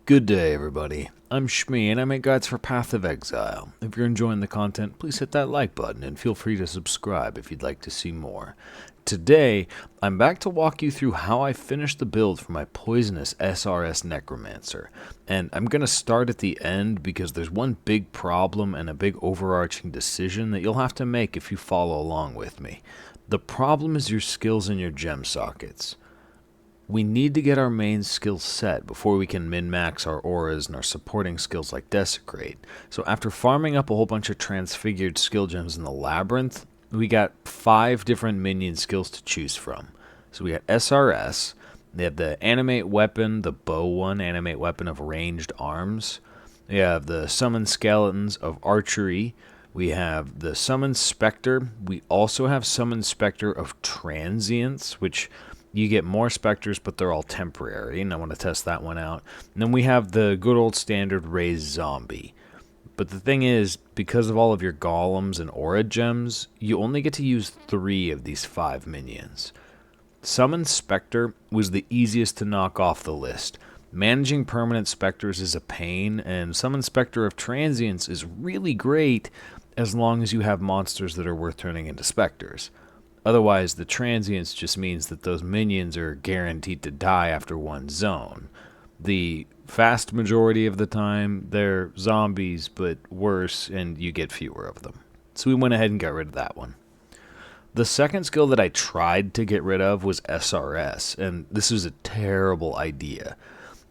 Good day, everybody. I'm Shmee, and I make guides for Path of Exile. If you're enjoying the content, please hit that like button, and feel free to subscribe if you'd like to see more. Today, I'm back to walk you through how I finished the build for my Poisonous SRS Necromancer. And I'm going to start at the end because there's one big problem and a big overarching decision that you'll have to make if you follow along with me. The problem is your skills and your gem sockets. We need to get our main skills set before we can min-max our auras and our supporting skills like Desecrate. So after farming up a whole bunch of transfigured skill gems in the Labyrinth, we got 5 different minion skills to choose from. So we got SRS, they have the Animate weapon, the bow one, Animate weapon of ranged arms. We have the Summon Skeletons of archery. We have the Summon Spectre. We also have Summon Spectre of transience, which you get more specters, but they're all temporary, and I want to test that one out. And then we have the good old standard raised zombie. But the thing is, because of all of your golems and aura gems, you only get to use 3 of these 5 minions. Summon Spectre was the easiest to knock off the list. Managing permanent specters is a pain, and Summon Spectre of transience is really great as long as you have monsters that are worth turning into specters. Otherwise, the transience just means that those minions are guaranteed to die after one zone. The vast majority of the time, they're zombies, but worse, and you get fewer of them. So we went ahead and got rid of that one. The second skill that I tried to get rid of was SRS, and this was a terrible idea.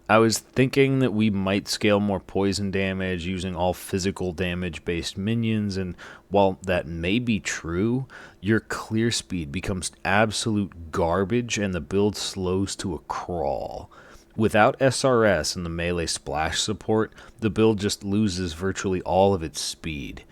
I was thinking that we might scale more poison damage using all physical damage based minions, and while that may be true, your clear speed becomes absolute garbage and the build slows to a crawl. Without SRS and the melee splash support, the build just loses virtually all of its speed.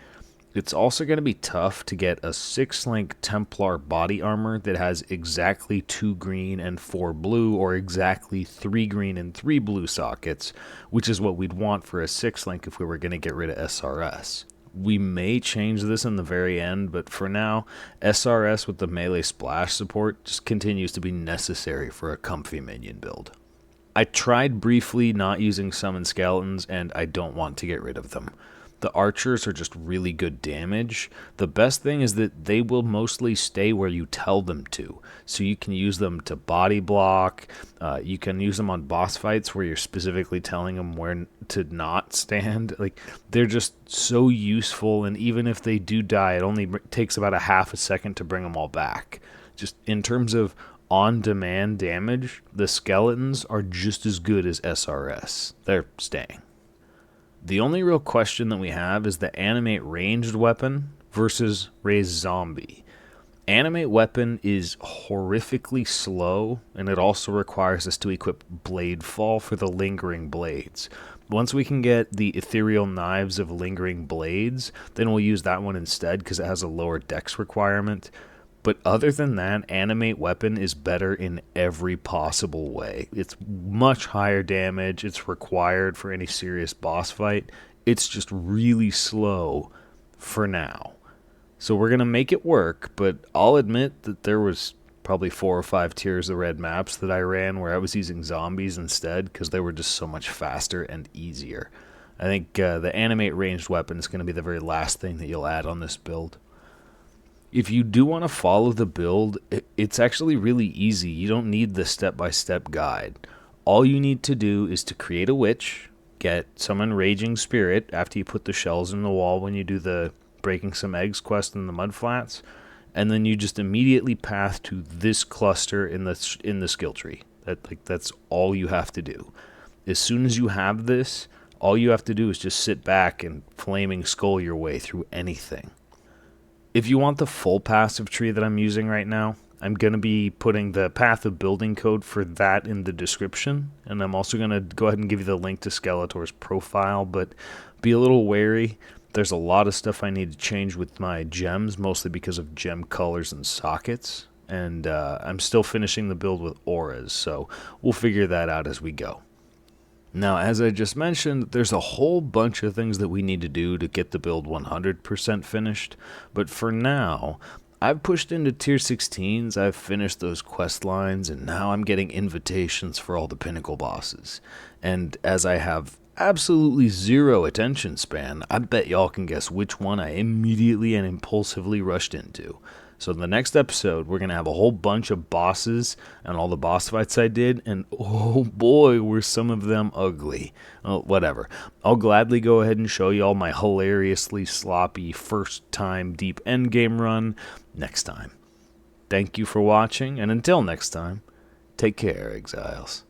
It's also going to be tough to get a 6-link Templar body armor that has exactly 2 green and 4 blue, or exactly 3 green and 3 blue sockets, which is what we'd want for a 6-link if we were going to get rid of SRS. We may change this in the very end, but for now, SRS with the melee splash support just continues to be necessary for a comfy minion build. I tried briefly not using Summon Skeletons, and I don't want to get rid of them. The archers are just really good damage. The best thing is that they will mostly stay where you tell them to. So you can use them to body block. You can use them on boss fights where you're specifically telling them where to not stand. Like, they're just so useful, and even if they do die, it only takes about a half a second to bring them all back. Just in terms of on-demand damage, the skeletons are just as good as SRS. They're staying. The only real question that we have is the Animate ranged weapon versus raised zombie. Animate weapon is horrifically slow, and it also requires us to equip Blade Fall for the lingering blades. Once we can get the ethereal knives of lingering blades, then we'll use that one instead because it has a lower dex requirement. But other than that, Animate weapon is better in every possible way. It's much higher damage. It's required for any serious boss fight. It's just really slow for now. So we're going to make it work, but I'll admit that there was probably 4 or 5 tiers of red maps that I ran where I was using zombies instead because they were just so much faster and easier. I think the Animate ranged weapon is going to be the very last thing that you'll add on this build. If you do want to follow the build, it's actually really easy. You don't need the step-by-step guide. All you need to do is to create a witch, get Summon Raging Spirit after you put the shells in the wall when you do the Breaking Some Eggs quest in the Mudflats, and then you just immediately path to this cluster in the skill tree. That's all you have to do. As soon as you have this, all you have to do is just sit back and Flaming Skull your way through anything. If you want the full passive tree that I'm using right now, I'm going to be putting the path of building code for that in the description, and I'm also going to go ahead and give you the link to Skeletor's profile, but be a little wary. There's a lot of stuff I need to change with my gems, mostly because of gem colors and sockets, and I'm still finishing the build with auras, so we'll figure that out as we go. Now, as I just mentioned, there's a whole bunch of things that we need to do to get the build 100% finished, but for now, I've pushed into tier 16s, I've finished those quest lines, and now I'm getting invitations for all the Pinnacle bosses. And as I have absolutely zero attention span, I bet y'all can guess which one I immediately and impulsively rushed into. So in the next episode, we're going to have a whole bunch of bosses and all the boss fights I did, and oh boy, were some of them ugly. Oh, whatever. I'll gladly go ahead and show y'all my hilariously sloppy first time deep endgame run next time. Thank you for watching, and until next time, take care, Exiles.